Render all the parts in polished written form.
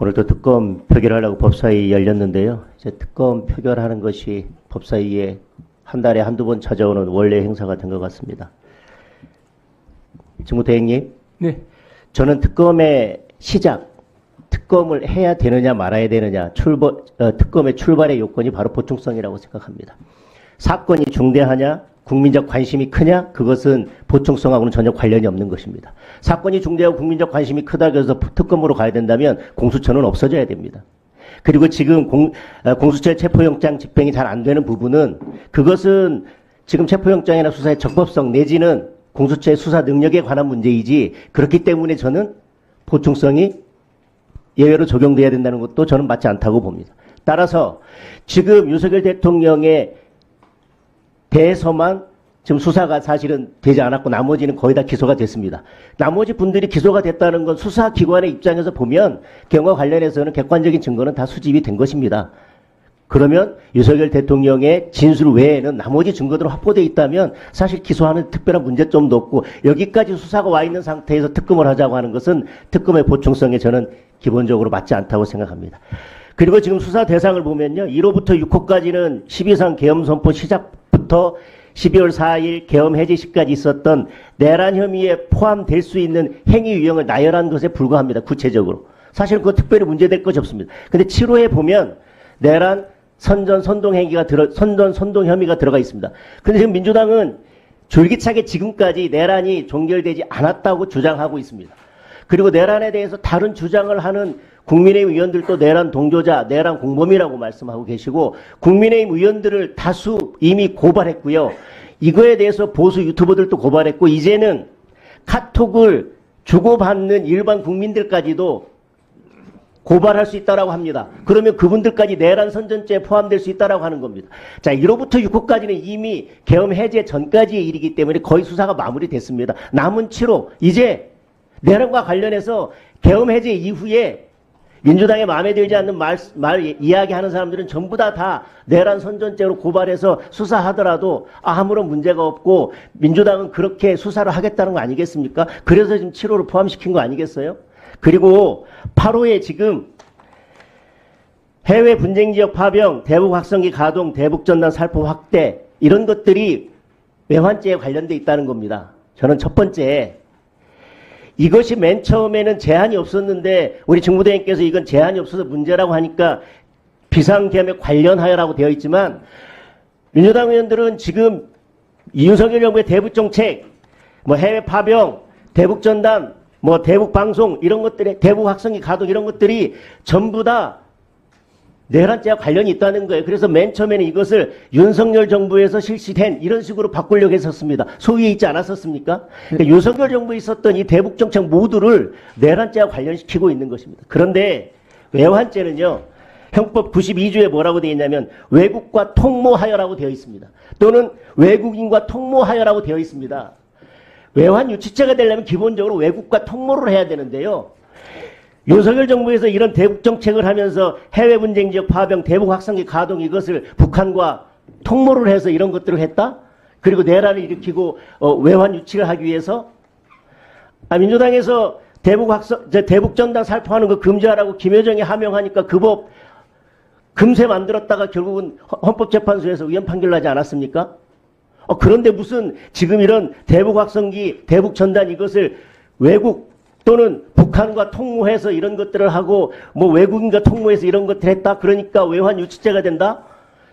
오늘도 특검 표결하려고 법사위 열렸는데요. 이제 특검 표결하는 것이 법사위에 한 달에 한두 번 찾아오는 원래 행사가 된 것 같습니다. 직무대행님, 네. 저는 특검의 시작, 특검을 해야 되느냐 말아야 되느냐, 특검의 출발의 요건이 바로 보충성이라고 생각합니다. 사건이 중대하냐, 국민적 관심이 크냐, 그것은 보충성하고는 전혀 관련이 없는 것입니다. 사건이 중대하고 국민적 관심이 크다고 해서 특검으로 가야 된다면 공수처는 없어져야 됩니다. 그리고 지금 공수처의 체포영장 집행이 잘 안 되는 부분은 그것은 지금 체포영장이나 수사의 적법성 내지는 공수처의 수사 능력에 관한 문제이지, 그렇기 때문에 저는 보충성이 예외로 적용돼야 된다는 것도 저는 맞지 않다고 봅니다. 따라서 지금 윤석열 대통령의 대해서만 지금 수사가 사실은 되지 않았고 나머지는 거의 다 기소가 됐습니다. 나머지 분들이 기소가 됐다는 건 수사기관의 입장에서 보면 경과 관련해서는 객관적인 증거는 다 수집이 된 것입니다. 그러면 윤석열 대통령의 진술 외에는 나머지 증거들은 확보되어 있다면 사실 기소하는 특별한 문제점도 없고, 여기까지 수사가 와 있는 상태에서 특검을 하자고 하는 것은 특검의 보충성에 저는 기본적으로 맞지 않다고 생각합니다. 그리고 지금 수사 대상을 보면요, 1호부터 6호까지는 12상 계엄 선포 시작부터 12월 4일 계엄 해제 시까지 있었던 내란 혐의에 포함될 수 있는 행위 유형을 나열한 것에 불과합니다. 구체적으로. 사실 그거 특별히 문제될 것이 없습니다. 근데 7호에 보면 내란 선전 선동 혐의가 들어가 있습니다. 근데 지금 민주당은 졸기차게 지금까지 내란이 종결되지 않았다고 주장하고 있습니다. 그리고 내란에 대해서 다른 주장을 하는 국민의힘 의원들도 내란 동조자, 내란 공범이라고 말씀하고 계시고, 국민의힘 의원들을 다수 이미 고발했고요. 이거에 대해서 보수 유튜버들도 고발했고, 이제는 카톡을 주고받는 일반 국민들까지도 고발할 수 있다라고 합니다. 그러면 그분들까지 내란 선전죄에 포함될 수 있다라고 하는 겁니다. 자, 1호부터 6호까지는 이미 계엄 해제 전까지의 일이기 때문에 거의 수사가 마무리됐습니다. 남은 7호, 이제 내란과 관련해서 계엄 해제 이후에 민주당의 마음에 들지 않는 이야기하는 사람들은 전부 다 내란 선전죄로 고발해서 수사하더라도 아무런 문제가 없고, 민주당은 그렇게 수사를 하겠다는 거 아니겠습니까? 그래서 지금 7호를 포함시킨 거 아니겠어요? 그리고 8호에 지금 해외 분쟁지역 파병, 대북 확성기 가동, 대북 전단 살포 확대, 이런 것들이 외환죄에 관련돼 있다는 겁니다. 저는 첫 번째, 이것이 맨 처음에는 제한이 없었는데 우리 직무대행께서 이건 제한이 없어서 문제라고 하니까 비상계엄에 관련하여라고 되어 있지만, 민주당 의원들은 지금 윤석열 정부의 대북정책, 해외 파병, 대북전단, 대북방송, 이런 것들에 대북 확성기 가동, 이런 것들이 전부 다 내란죄와 관련이 있다는 거예요. 그래서 맨 처음에는 이것을 윤석열 정부에서 실시된 이런 식으로 바꾸려고 했었습니다. 소위에 있지 않았었습니까? 그러니까 윤석열 정부에 있었던 이 대북정책 모두를 내란죄와 관련시키고 있는 것입니다. 그런데 외환죄는요, 형법 92조에 뭐라고 되어 있냐면 외국과 통모하여라고 되어 있습니다. 또는 외국인과 통모하여라고 되어 있습니다. 외환 유치죄가 되려면 기본적으로 외국과 통모를 해야 되는데요. 윤석열 정부에서 이런 대북 정책을 하면서 해외 분쟁 지역 파병, 대북 확성기 가동, 이것을 북한과 통모를 해서 이런 것들을 했다? 그리고 내란을 일으키고 외환 유치를 하기 위해서 민주당에서 대북 전단 살포하는 거 금지하라고 김여정이 하명하니까 그 법 금세 만들었다가 결국은 헌법재판소에서 위헌 판결 나지 않았습니까? 그런데 무슨 지금 이런 대북 확성기, 대북 전단, 이것을 외국 또는 북한과 통모해서 이런 것들을 하고 외국인과 통모해서 이런 것들을 했다? 그러니까 외환 유치죄가 된다?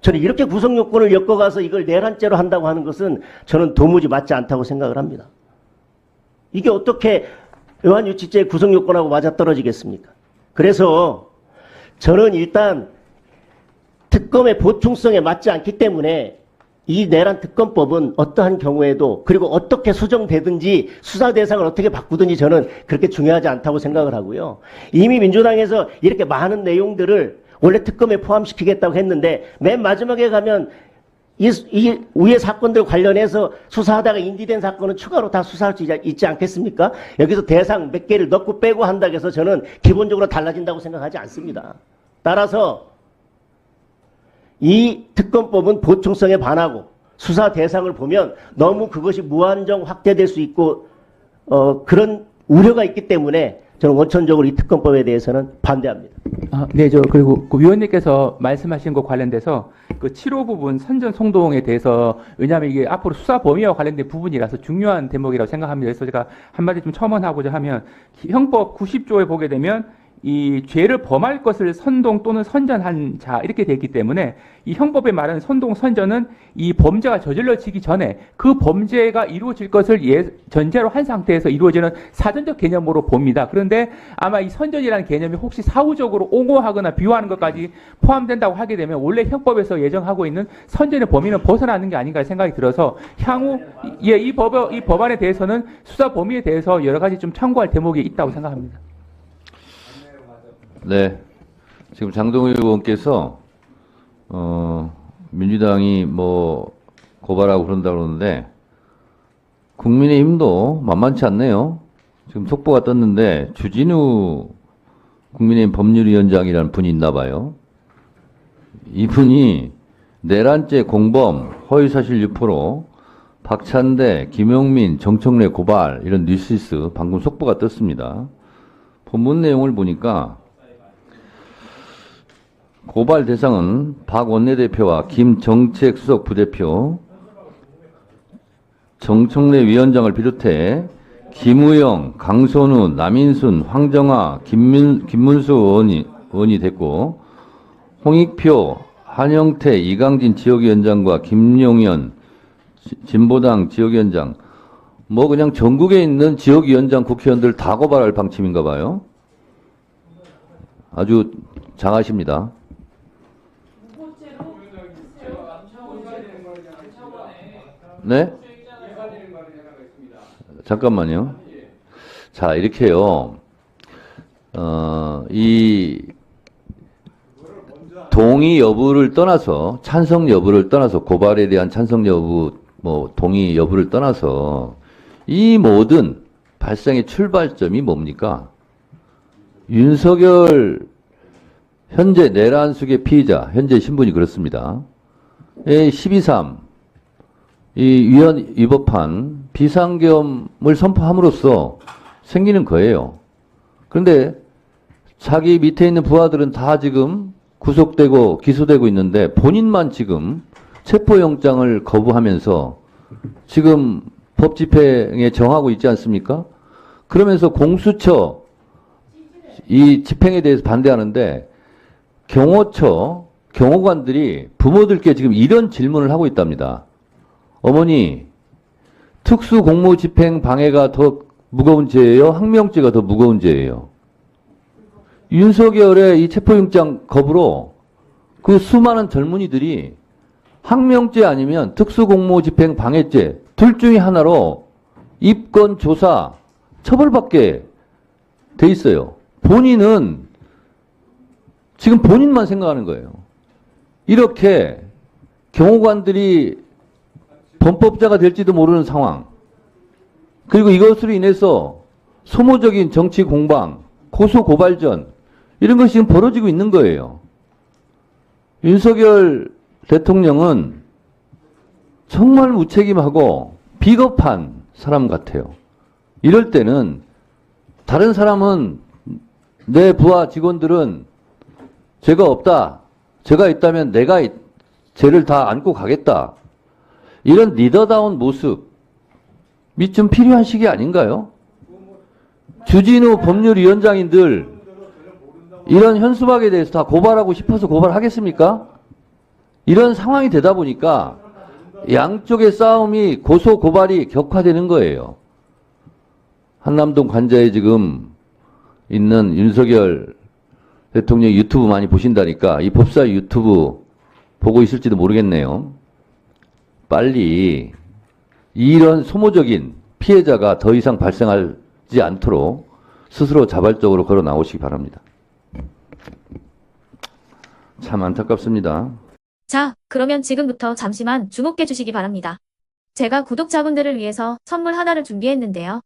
저는 이렇게 구성 요건을 엮어가서 이걸 내란죄로 한다고 하는 것은 저는 도무지 맞지 않다고 생각을 합니다. 이게 어떻게 외환 유치죄의 구성 요건하고 맞아떨어지겠습니까? 그래서 저는 일단 특검의 보충성에 맞지 않기 때문에 이 내란 특검법은 어떠한 경우에도, 그리고 어떻게 수정되든지 수사 대상을 어떻게 바꾸든지 저는 그렇게 중요하지 않다고 생각을 하고요. 이미 민주당에서 이렇게 많은 내용들을 원래 특검에 포함시키겠다고 했는데 맨 마지막에 가면 이 위의 사건들 관련해서 수사하다가 인지된 사건은 추가로 다 수사할 수 있지 않겠습니까? 여기서 대상 몇 개를 넣고 빼고 한다고 해서 저는 기본적으로 달라진다고 생각하지 않습니다. 따라서 이 특검법은 보충성에 반하고, 수사 대상을 보면 너무 그것이 무한정 확대될 수 있고 그런 우려가 있기 때문에 저는 원천적으로 이 특검법에 대해서는 반대합니다. 네, 그리고 그 위원님께서 말씀하신 것 관련돼서 그 7호 부분 선전 성동에 대해서 왜냐하면 이게 앞으로 수사 범위와 관련된 부분이라서 중요한 대목이라고 생각합니다. 그래서 제가 한마디 좀 첨언하고자 하면 형법 90조에 보게 되면 이 죄를 범할 것을 선동 또는 선전한 자 이렇게 돼 있기 때문에 이 형법에 말하는 선동 선전은 이 범죄가 저질러지기 전에 그 범죄가 이루어질 것을 전제로 한 상태에서 이루어지는 사전적 개념으로 봅니다. 그런데 아마 이 선전이라는 개념이 혹시 사후적으로 옹호하거나 비유하는 것까지 포함된다고 하게 되면 원래 형법에서 예정하고 있는 선전의 범위는 벗어나는 게 아닌가 생각이 들어서 향후 이 법안에 대해서는 수사 범위에 대해서 여러 가지 좀 참고할 대목이 있다고 생각합니다. 네. 지금 장동일 의원께서, 민주당이 뭐, 고발하고 그런다 그러는데, 국민의힘도 만만치 않네요. 지금 속보가 떴는데, 주진우 국민의힘 법률위원장이라는 분이 있나 봐요. 이분이 내란죄 공범, 허위사실 유포로 박찬대, 김용민, 정청래 고발, 이런 뉴시스 방금 속보가 떴습니다. 본문 내용을 보니까, 고발 대상은 박 원내대표와 김 정책수석 부대표, 정청래 위원장을 비롯해 김우영, 강선우, 남인순, 황정아, 김문수 의원이 됐고, 홍익표, 한영태, 이강진 지역위원장과 김용현 진보당 지역위원장, 뭐 그냥 전국에 있는 지역위원장 국회의원들 다 고발할 방침인가 봐요. 아주 장하십니다. 네? 잠깐만요. 자, 이렇게요. 이 동의 여부를 떠나서, 찬성 여부를 떠나서, 고발에 대한 찬성 여부, 뭐 동의 여부를 떠나서 이 모든 발생의 출발점이 뭡니까? 윤석열 현재 내란숙의 피의자, 현재 신분이 그렇습니다. 12.3 이 위헌 위법한 비상계엄을 선포함으로써 생기는 거예요. 그런데 자기 밑에 있는 부하들은 다 지금 구속되고 기소되고 있는데 본인만 지금 체포영장을 거부하면서 지금 법 집행에 정하고 있지 않습니까? 그러면서 공수처 이 집행에 대해서 반대하는데 경호처 경호관들이 부모들께 지금 이런 질문을 하고 있답니다. 어머니, 특수공무집행 방해가 더 무거운 죄예요? 항명죄가 더 무거운 죄예요? 윤석열의 이 체포영장 거부로 그 수많은 젊은이들이 항명죄 아니면 특수공무집행 방해죄 둘 중에 하나로 입건, 조사, 처벌받게 돼 있어요. 본인은 지금 본인만 생각하는 거예요. 이렇게 경호관들이 범법자가 될지도 모르는 상황. 그리고 이것으로 인해서 소모적인 정치 공방, 고소 고발전 이런 것이 지금 벌어지고 있는 거예요. 윤석열 대통령은 정말 무책임하고 비겁한 사람 같아요. 이럴 때는 다른 사람은 내 부하 직원들은 죄가 없다. 죄가 있다면 내가 죄를 다 안고 가겠다. 이런 리더다운 모습이 좀 필요한 시기 아닌가요? 주진우 법률위원장인들 이런 현수막에 대해서 다 고발하고 싶어서 고발하겠습니까? 이런 상황이 되다 보니까 양쪽의 싸움이 고소 고발이 격화되는 거예요. 한남동 관저에 지금 있는 윤석열 대통령 유튜브 많이 보신다니까 이 법사 유튜브 보고 있을지도 모르겠네요. 빨리 이런 소모적인 피해자가 더 이상 발생하지 않도록 스스로 자발적으로 걸어 나오시기 바랍니다. 참 안타깝습니다. 자, 그러면 지금부터 잠시만 주목해 주시기 바랍니다. 제가 구독자분들을 위해서 선물 하나를 준비했는데요.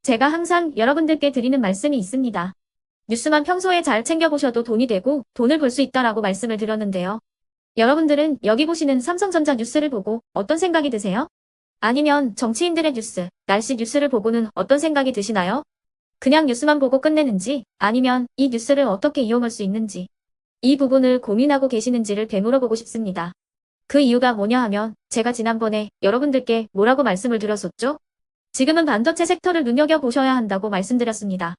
제가 항상 여러분들께 드리는 말씀이 있습니다. 뉴스만 평소에 잘 챙겨보셔도 돈이 되고 돈을 벌 수 있다라고 말씀을 드렸는데요. 여러분들은 여기 보시는 삼성전자 뉴스를 보고 어떤 생각이 드세요? 아니면 정치인들의 뉴스, 날씨 뉴스를 보고는 어떤 생각이 드시나요? 그냥 뉴스만 보고 끝내는지 아니면 이 뉴스를 어떻게 이용할 수 있는지 이 부분을 고민하고 계시는지를 되물어보고 싶습니다. 그 이유가 뭐냐 하면 제가 지난번에 여러분들께 뭐라고 말씀을 드렸었죠? 지금은 반도체 섹터를 눈여겨보셔야 한다고 말씀드렸습니다.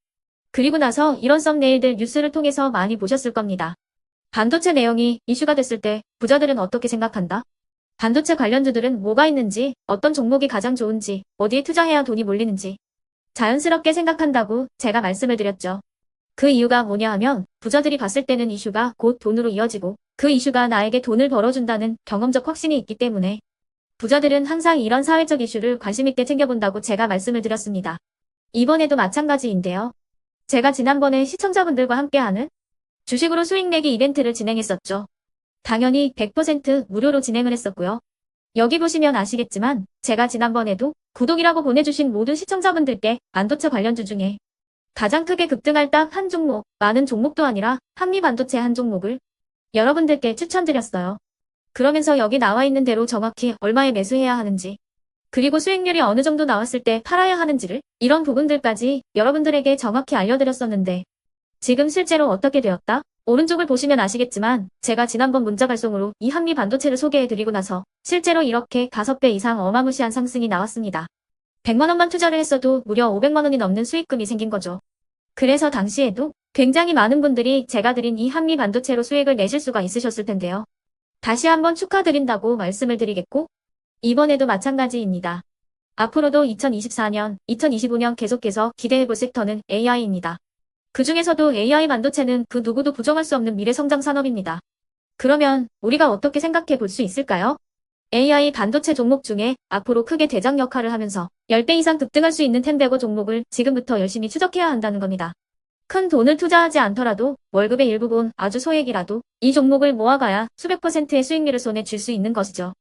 그리고 나서 이런 썸네일들 뉴스를 통해서 많이 보셨을 겁니다. 반도체 내용이 이슈가 됐을 때 부자들은 어떻게 생각한다? 반도체 관련주들은 뭐가 있는지, 어떤 종목이 가장 좋은지, 어디에 투자해야 돈이 몰리는지 자연스럽게 생각한다고 제가 말씀을 드렸죠. 그 이유가 뭐냐 하면 부자들이 봤을 때는 이슈가 곧 돈으로 이어지고 그 이슈가 나에게 돈을 벌어준다는 경험적 확신이 있기 때문에 부자들은 항상 이런 사회적 이슈를 관심 있게 챙겨본다고 제가 말씀을 드렸습니다. 이번에도 마찬가지인데요. 제가 지난번에 시청자분들과 함께하는 주식으로 수익 내기 이벤트를 진행했었죠. 당연히 100% 무료로 진행을 했었고요. 여기 보시면 아시겠지만 제가 지난번에도 구독이라고 보내주신 모든 시청자분들께 반도체 관련주 중에 가장 크게 급등할 딱 한 종목, 많은 종목도 아니라 한미반도체 한 종목을 여러분들께 추천드렸어요. 그러면서 여기 나와 있는 대로 정확히 얼마에 매수해야 하는지, 그리고 수익률이 어느 정도 나왔을 때 팔아야 하는지를 이런 부분들까지 여러분들에게 정확히 알려드렸었는데 지금 실제로 어떻게 되었다? 오른쪽을 보시면 아시겠지만 제가 지난번 문자 발송으로 이 한미반도체를 소개해드리고 나서 실제로 이렇게 5배 이상 어마무시한 상승이 나왔습니다. 100만 원만 투자를 했어도 무려 500만 원이 넘는 수익금이 생긴 거죠. 그래서 당시에도 굉장히 많은 분들이 제가 드린 이 한미반도체로 수익을 내실 수가 있으셨을 텐데요. 다시 한번 축하드린다고 말씀을 드리겠고 이번에도 마찬가지입니다. 앞으로도 2024년, 2025년 계속해서 기대해볼 섹터는 AI입니다. 그 중에서도 AI 반도체는 그 누구도 부정할 수 없는 미래 성장 산업입니다. 그러면 우리가 어떻게 생각해 볼 수 있을까요? AI 반도체 종목 중에 앞으로 크게 대장 역할을 하면서 10배 이상 급등할 수 있는 템베고 종목을 지금부터 열심히 추적해야 한다는 겁니다. 큰 돈을 투자하지 않더라도 월급의 일부분 아주 소액이라도 이 종목을 모아가야 수백 %의 수익률을 손에 쥘 수 있는 것이죠.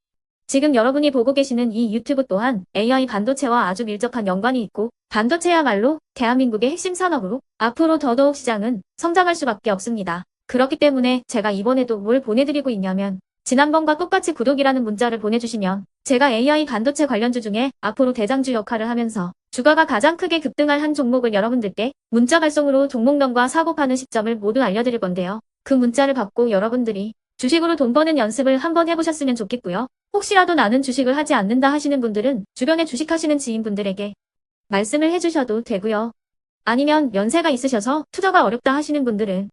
지금 여러분이 보고 계시는 이 유튜브 또한 AI 반도체와 아주 밀접한 연관이 있고 반도체야말로 대한민국의 핵심 산업으로 앞으로 더더욱 시장은 성장할 수밖에 없습니다. 그렇기 때문에 제가 이번에도 뭘 보내드리고 있냐면 지난번과 똑같이 구독이라는 문자를 보내주시면 제가 AI 반도체 관련주 중에 앞으로 대장주 역할을 하면서 주가가 가장 크게 급등할 한 종목을 여러분들께 문자 발송으로 종목명과 사고 파는 시점을 모두 알려드릴 건데요. 그 문자를 받고 여러분들이 주식으로 돈 버는 연습을 한번 해보셨으면 좋겠고요. 혹시라도 나는 주식을 하지 않는다 하시는 분들은 주변에 주식하시는 지인분들에게 말씀을 해주셔도 되고요. 아니면 연세가 있으셔서 투자가 어렵다 하시는 분들은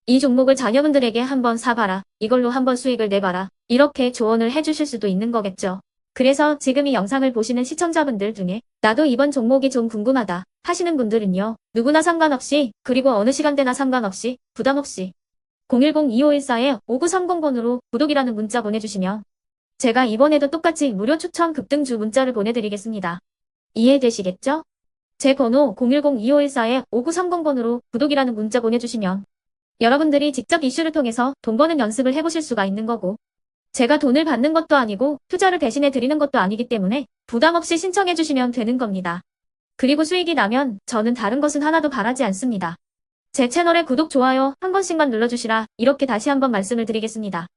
이 종목을 자녀분들에게 한번 사봐라. 이걸로 한번 수익을 내봐라. 이렇게 조언을 해주실 수도 있는 거겠죠. 그래서 지금 이 영상을 보시는 시청자분들 중에 나도 이번 종목이 좀 궁금하다 하시는 분들은요. 누구나 상관없이 그리고 어느 시간대나 상관없이 부담 없이 010-2514-5930번으로 구독이라는 문자 보내주시면 제가 이번에도 똑같이 무료 추천 급등주 문자를 보내드리겠습니다. 이해되시겠죠? 제 번호 010-2514-5930번으로 구독이라는 문자 보내주시면 여러분들이 직접 이슈를 통해서 돈 버는 연습을 해보실 수가 있는 거고 제가 돈을 받는 것도 아니고 투자를 대신해 드리는 것도 아니기 때문에 부담 없이 신청해 주시면 되는 겁니다. 그리고 수익이 나면 저는 다른 것은 하나도 바라지 않습니다. 제 채널에 구독, 좋아요 한 번씩만 눌러주시라 이렇게 다시 한번 말씀을 드리겠습니다.